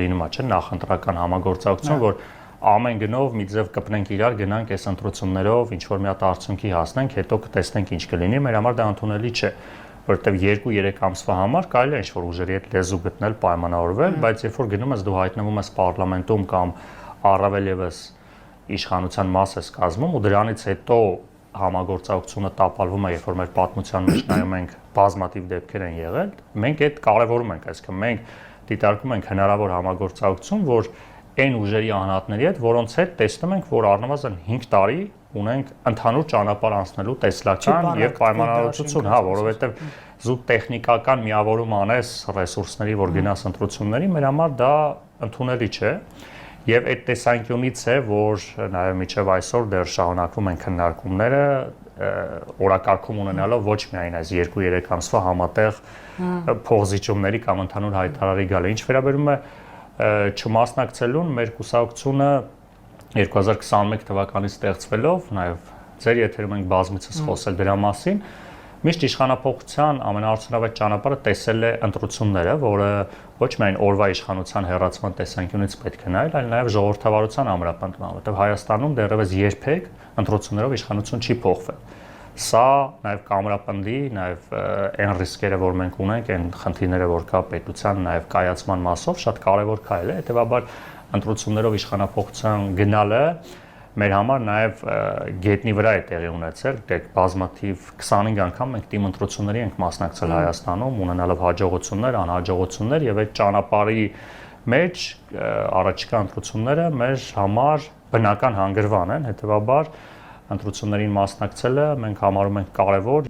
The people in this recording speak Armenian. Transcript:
լինում է, չէ՞, նախընտրական համագործակցություն, որ ամեն գնով մի ձև կպնենք իրար, գնանք այս ընտրություններով ինչ որ մի հատ արդյունքի հասնենք, հետո կտեսնենք ինչ կլինի, մեր համար դա ընդունելի չէ, որովհետև 2-3 ամսվա համար կարելի է ինչ-որ ուժերի հետ լեզու գտնել, պայմանավորվել, բայց երբ որ գնում ես դու հայտնվում ես պարլամենտում կամ առավել եւս իշխանության մաս ես կազմում ու դրանից հետո համագործակցությունը տապալվում է, երբ որ մեր պատմության մեջ նայում ենք բազմաթիվ դեպքեր են եղել, մենք այդ կարևորում ենք, այսինքն մենք դիտարկում ենք հնարավոր համագործակցություն, որ այն ուժերի անհատների հետ, որոնց հետ տեսնում ենք, որ առնվազն 5 տարի ունենք ընդհանուր ճանապարհ անցնելու տեսլական եւ պայմանավորվածություն, հա, որովհետեւ զուտ տեխնիկական միավորում անես ռեսուրսների, որ գնաս ընտրությունների, մեր համար դա ընդունելի չէ։ Եվ այդ տեսանկյունից է, որ նաև միջև այսօր դեռ շարունակվում են քննարկումները օրակարգում ունենալով ոչ միայն այս 2-3 ամսվա համատեղ փոխզիջումների կամ ընդհանուր հայտարարի գալը, ինչ վերաբերում է չմասնակցելուն, մեր կուսակցությունը 2021 թվականից ստեղծվելով, նաև ձեր եթերում ենք բազմիցս խոսել դրա մասին, միշտ իշխանապողության ամենաարդյունավետ ճանապարհը տեսել է ընտրությունները, որը ոչ միայն օրվա իշխանության հեռացման տեսանկյունից պետք է նայել, այլ նաև ժողովրդավարության ամրապնդման, որովհետև Հայաստանում դեռևս երբեք ընտրություններով իշխանություն չի փոխվել։ Սա նաև կամրապնդի, նաև այն ռիսկերը, որ մենք ունենք, այն խնդիրները, որ կա պետության նաև կայացման մասով, շատ կարևոր քայլ է, հետևաբար ընտրություններով իշխանապողության գնալը մեր համար նաև գետնի վրա է տեղի ունեցել, դեք բազմաթիվ 25 անգամ մենք թիմ ընտրությունների ենք մասնակցել Հայաստանում, ունենալով հաջողություններ, անհաջողություններ եւ այդ ճանապարհի մեջ առաջիկա ընտրությունները մեր համար բնական հանգրվան են, հետեւաբար ընտրություններին մասնակցելը մենք համարում ենք կարևոր